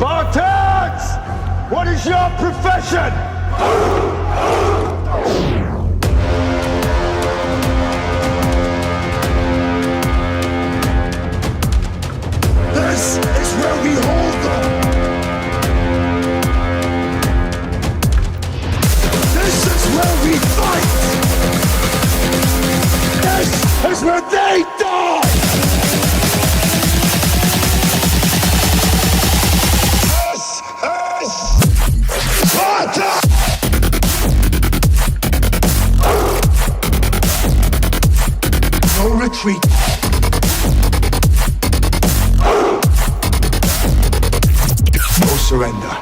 Spartans! What is your profession? This is where we hold them! This is where we fight! This is where they die! No retreat. No surrender.